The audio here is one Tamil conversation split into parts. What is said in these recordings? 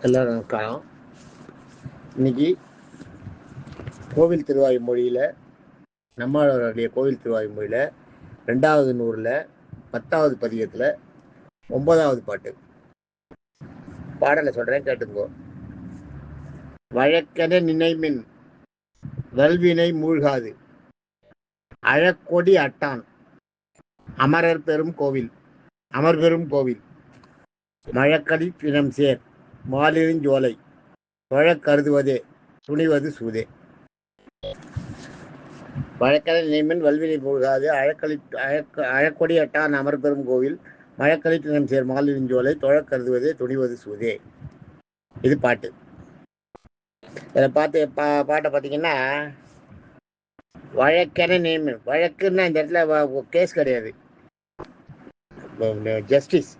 எல்லாரும் நமஸ்காரம். இன்னைக்கு கோவில் திருவாய்மொழியில் நம்மளுடைய கோவில் திருவாய்மொழியில் 2வது நூறில் 10வது பதிகத்தில் 9வது பாட்டு பாடலை சொல்கிறேன், கேட்டுக்கோ. வழக்கென நினைமின் வல்வினை மூழ்காது, அழக்கொடி அட்டான் அமரர் பெரும் கோவில் மழக்கடி பிணம் சேர் மாலிருஞ்சோலை தொழக் கருதுவதே துணிவது சூதே. வழக்கென நினைமின் வல்வினை மூழ்காது, அழக்கொடி அட்டான் அமர் பெரும் கோவில் மழக்கடி பிணம் சேர் மாலிருஞ்சோலை தொழக் கருதுவதே துணிவது சூதே. இது பாட்டு. இதில் பாட்டை பார்த்தீங்கன்னா, வழக்கென நியமன், வழக்குன்னா இந்த இடத்துல கேஸ் கிடையாது, ஜஸ்டிஸ்.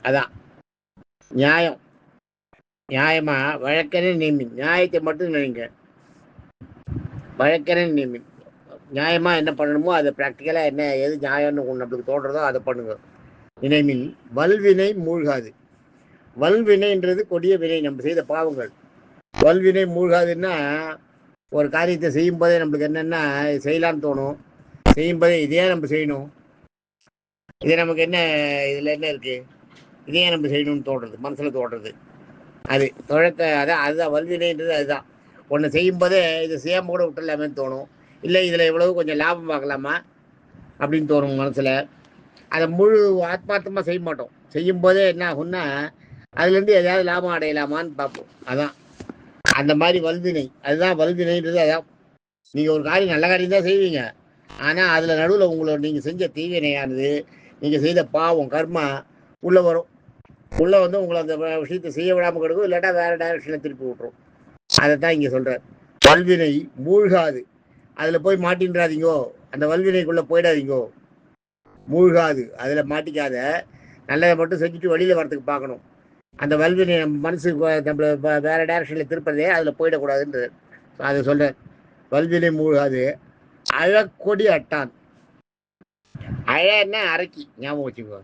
அதான் நியாயம். நியாயமா வழக்கென நியமின், நியாயத்தை மட்டும் நினைங்க. வழக்கென நியமின், நியாயமா என்ன பண்ணணுமோ அதை ப்ராக்டிக்கலாக என்ன எது நியாயம்னு நம்மளுக்கு தோன்றதோ அதை பண்ணுங்க. நினைமின் வல்வினை மூழ்காது. வல்வினைன்றது கொடிய வினை, நம்ம செய்த பாவங்கள். வல்வினை மூழ்காதுன்னா ஒரு காரியத்தை செய்யும் போதே நம்மளுக்கு என்னென்னா செய்யலான்னு தோணும். செய்யும் போதே இதே நம்ம செய்யணும், இதே நமக்கு என்ன, இதில் என்ன இருக்குது, இதே நம்ம செய்யணும்னு தோன்றது, மனசில் தோன்றது. அது அதுதான் வல்வினைன்றது. அதுதான் ஒன்று செய்யும் போதே இதை செய்யாமல் கூட விட்டுலாமேன்னு தோணும். இல்லை இதில் இவ்வளவு கொஞ்சம் லாபம் பார்க்கலாமா அப்படின்னு தோணும் மனசில். அதை முழு ஆத்மார்த்தமாக செய்ய மாட்டோம். செய்யும் போதே என்ன ஆகும்னா அதுலேருந்து எதாவது லாபம் அடையலாமான்னு பார்ப்போம். அதான் அந்த மாதிரி வல்வினை. அதுதான் வல்வினைன்றது. அதான் நீங்கள் ஒரு காரியம் நல்ல காரியம் தான் செய்வீங்க, ஆனால் அதில் நடுவில் உங்களோட நீங்கள் செஞ்ச தீவினையானது, நீங்கள் செய்த பாவம் கர்மா உள்ளே வரும். உள்ளே வந்து உங்களை அந்த விஷயத்தை செய்ய விடாமல் கிடக்கும், இல்லாட்டா வேறு டைரக்ஷனில் திருப்பி விட்ரும். அதை தான் இங்கே சொல்கிறார். வல்வினை மூழ்காது, அதில் போய் மாட்டின்றாதீங்கோ, அந்த வல்வினைக்குள்ளே போயிடாதீங்கோ. மூழ்காது, அதில் மாட்டிக்காத, நல்லதை மட்டும் செஞ்சுட்டு வெளியில் வரத்துக்கு பார்க்கணும். அந்த வல்வினை நம்ம மனசுக்கு நம்மளை வேறு டைரக்ஷனில் திருப்பதே அதில் போயிடக்கூடாதுன்றது அதை சொல்கிறார். வல்வினை மூழ்காது, அழக்கொடி அட்டான். அழன்னா அரக்கி, ஞாபகம் வச்சுக்கோ.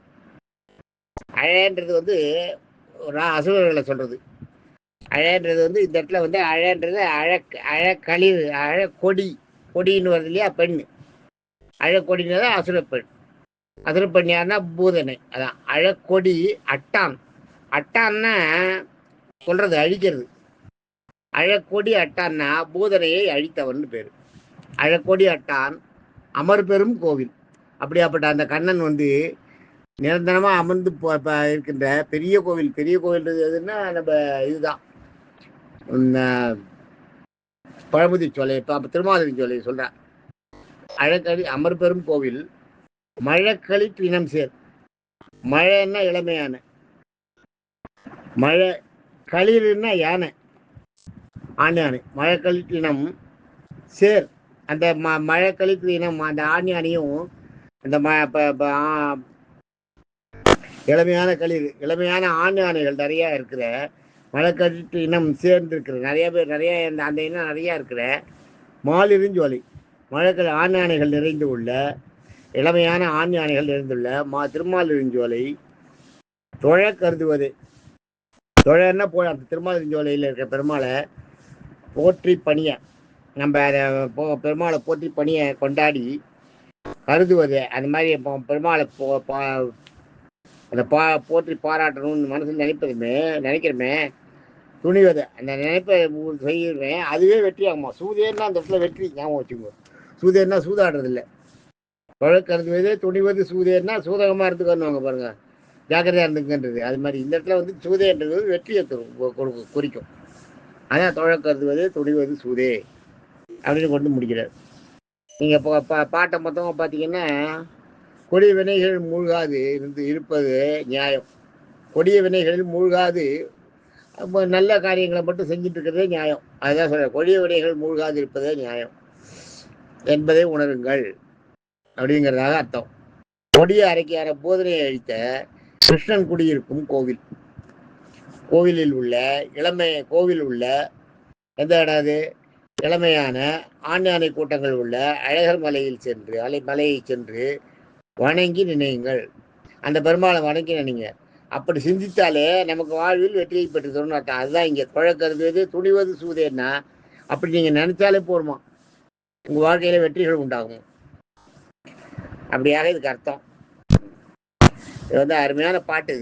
அழன்றது வந்து அசுரர்களை சொல்கிறது. அழன்றது வந்து இந்த இடத்துல வந்து அழன்றது அழக்களிர், அழக்கொடி, கொடின்னு வருது இல்லையா, பெண். அழக்கொடினது அசுரப்பெண். அசுரப்பெண் யாருன்னா பூதனை. அதான் அழக்கொடி அட்டான். அட்டான்னா சொல்றது அழிக்கிறது. அழக்கொடி அட்டான்னா பூதனையை அழித்தவன் பேர். அழக்கொடி அட்டான் அமர் பெரும் கோவில். அப்படியாப்பட்ட அந்த கண்ணன் வந்து நிரந்தரமாக அமர்ந்து இருக்கின்ற பெரிய கோவில். பெரிய கோவில் எதுன்னா நம்ம இதுதான் பழமுதி சோலை, திருமாலிருஞ்சோலை சோலை சொல்கிறேன். அழக்கடி அமர் பெரும் கோவில் மழக்களி பிணம் சேர். மழைன்னா இளமையான, மழை களிர்னா யானை, ஆண் யானை. மழைக்களி பிணம் சேர், அந்த மழைக்களி பிணம் அந்த ஆண் யானையும் அந்த இளமையான களிர், இளமையான ஆண் யானைகள் நிறையா இருக்கிற மழைக்கழிட்டு இனம் சேர்ந்துருக்கிற நிறைய பேர், நிறைய அந்த இனம் நிறையா இருக்கிற மாலிருஞ்சோலை, மழைக்கள் ஆண் யானைகள் நிறைந்து உள்ள, இளமையான ஆண் யானைகள் நிறைந்துள்ள திருமாலிருஞ்சோலை தொழ கருதுவது. தொழன்னா அந்த திருமாலிருஞ்சோலையில் இருக்கிற பெருமாளை போற்றி பணிய, நம்ம அதை பெருமாளை போற்றி பணியை கொண்டாடி கருதுவது. அந்த மாதிரி பெருமாளை அந்த போற்றி பாராட்டணும்னு மனசில் நினைக்கிறோமே, துணிவதை அந்த நினைப்பை செய்கிறேன், அதுவே வெற்றி ஆகுமா. சூதேன்னா அந்த இடத்துல வெற்றி, ஞாபகம் வச்சுக்கோ. சூதேன்னா சூதாடுறதில்லை. கருதுவதே துணிவது சூதேன்னா சூதகமாக இருந்துக்கணுவாங்க பாருங்க, ஜாக்கிரதையாக இருந்துக்குன்றது. அது மாதிரி இந்த இடத்துல வந்து சூதேன்றது வெற்றியை குறிக்கும். அதான் கருதுவது துணிவது சூதே அப்படின்னு கொண்டு முடிக்கிறார். நீங்கள் பாட்டை மொத்தமாக பார்த்தீங்கன்னா, கொடிய வினைகள் மூழ்காது இருப்பது நியாயம். கொடிய வினைகளில் மூழ்காது நல்ல காரியங்களை மட்டும் செஞ்சுட்டு இருக்கிறதே நியாயம். அதுதான் சொல்கிறேன், கொடிய வினைகள் மூழ்காது இருப்பதே நியாயம் என்பதை உணருங்கள் அப்படிங்கிறதாக அர்த்தம். கொடிய அரைக்கியான போதனையை அழித்த கிருஷ்ணன் குடியிருக்கும் கோவில். கோவிலில் உள்ள எந்த இடாது இளமையான ஆண் யானை கூட்டங்கள் உள்ள அழகர் மலையை சென்று வணங்கி நினையுங்கள். அந்த பெருமாளை வணங்கி நினைங்க. அப்படி சிந்தித்தாலே நமக்கு வாழ்வில் வெற்றியை பெற்று தரணும்னு அர்த்தம். அதுதான் இங்கே குழக்கருது துணிவது சூதேன்னா அப்படி நீங்கள் நினைச்சாலே போருமா உங்கள் வாழ்க்கையில் வெற்றிகள் உண்டாகும். அப்படியாக இதுக்கு அர்த்தம். இது வந்து அருமையான பாட்டு.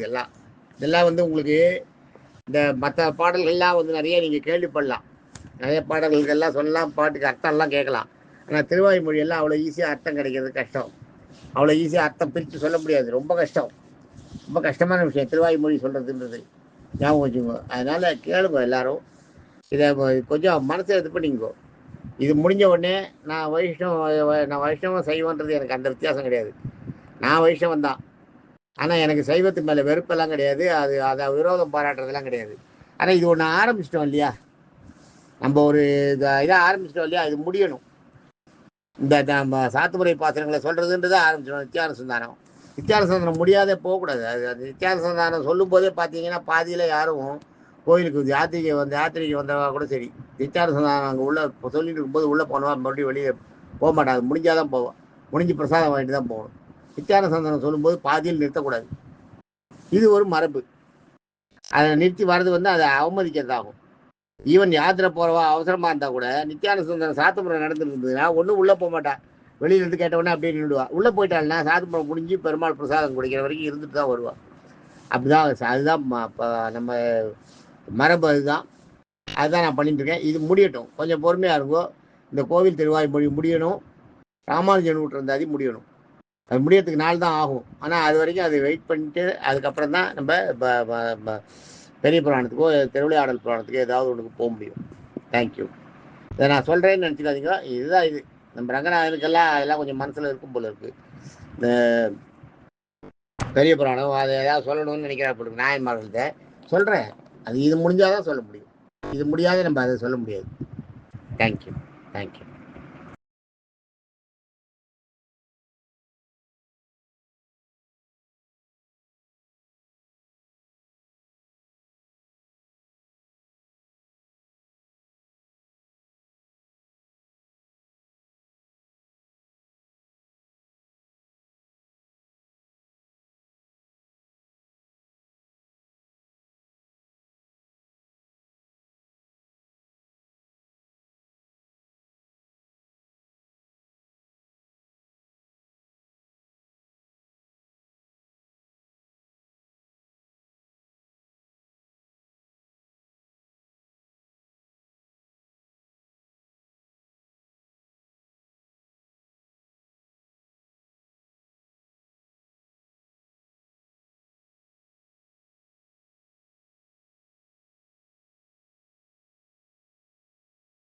இதெல்லாம் வந்து உங்களுக்கு இந்த மற்ற பாடல்கள்லாம் வந்து நிறைய நீங்கள் கேள்விப்படலாம். நிறைய பாடல்களுக்கெல்லாம் சொல்லலாம், பாட்டுக்கு அர்த்தம்லாம் கேட்கலாம். ஆனால் திருவாய்மொழியெல்லாம் அவ்வளோ ஈஸியாக அர்த்தம் கிடைக்கிறது கஷ்டம். அவ்வளோ ஈஸியாக அர்த்தம் பிரித்து சொல்ல முடியாது, ரொம்ப கஷ்டம். ரொம்ப கஷ்டமான விஷயம் திருவாய்மொழி சொல்கிறதுன்றது, ஞாபகம் வச்சுக்கோ. அதனால் கேளுங்க எல்லாரும். இதை கொஞ்சம் மனசை இது பண்ணிங்கோ. இது முடிஞ்ச உடனே நான் வைஷ்ணவம் சைவன்றது எனக்கு அந்த வித்தியாசம் கிடையாது. நான் வைஷ்ணவன் தான். ஆனால் எனக்கு சைவத்து மேலே வெறுப்பெல்லாம் கிடையாது. அதை விரோதம் பாராட்டுறதெல்லாம் கிடையாது. ஆனால் இது ஒன்று ஆரம்பிச்சிட்டோம் இல்லையா, நம்ம ஒரு இதை ஆரம்பிச்சிட்டோம் இல்லையா, இது முடியணும். இந்த நம்ம சாத்துமுறை பாசனங்களை சொல்கிறதுன்றதை ஆரம்பிச்சிடணும். நித்தியானசந்தானம் முடியாதே போகக்கூடாது. அது நித்தியானசந்தானம் சொல்லும் போதே பார்த்தீங்கன்னா பாதியில் யாரும் கோயிலுக்கு யாத்திரிகை வந்தவா கூட சரி, நித்தியானசந்தானம் அங்கே உள்ள சொல்லிட்டு இருக்கும்போது உள்ளே போனவா மறுபடியும் வெளியே போக மாட்டாங்க. முடிஞ்சாதான் போவோம், முடிஞ்சு பிரசாதம் வாங்கிட்டு தான் போகணும். நித்தியானசந்தானம் சொல்லும்போது பாதியில் நிறுத்தக்கூடாது. இது ஒரு மரபு. அதை நிறுத்தி வர்றது வந்து அதை அவமதிக்கிறதாகும். ஈவன் யாத்திரை போகிறவா அவசரமாக இருந்தால் கூட நித்தியானசந்தானம் சாத்துமுறை நடந்துருந்ததுன்னா ஒன்றும் உள்ளே போக மாட்டா, வெளியிலேருந்து கேட்டவுடனே அப்படியே நின்றுடுவா. உள்ளே போயிட்டாள்னா சாத்துமுறை முடிஞ்சு பெருமாள் பிரசாதம் குடிக்கிற வரைக்கும் இருந்துட்டு தான் வருவாள். அப்படிதான் அதுதான் நம்ம மரபு. அதுதான் நான் பண்ணிட்டு இருக்கேன். இது முடியட்டும், கொஞ்சம் பொறுமையாக இருக்கும். இந்த கோவில் திருவாய்மொழி முடியணும், ராமானுஜன் விட்டுருந்தாதி முடியணும். அது முடியறதுக்கு நாள் தான் ஆகும். ஆனால் அது வரைக்கும் அதை வெயிட் பண்ணிட்டு அதுக்கப்புறம் தான் நம்ம பெரிய புராணத்துக்கோ திருவிளையாடல் புராணத்துக்கோ ஏதாவது ஒன்றுக்கு போக முடியும். தேங்க்யூ. இதை நான் சொல்கிறேன்னு நினச்சிக்காதீங்க. இதுதான் இது நம்ம ரங்கநாதனுக்கெல்லாம் அதெல்லாம் கொஞ்சம் மனசில் இருக்கும் போல இருக்குது. இந்த பெரிய புராணம் அதை ஏதாவது சொல்லணும்னு நினைக்கிறா போட்டு நாயன்மார்கள்ட்ட சொல்கிறேன். இது முடிஞ்சாதான் சொல்ல முடியும். இது முடியாத நம்ம அதை சொல்ல முடியாது. தேங்க்யூ.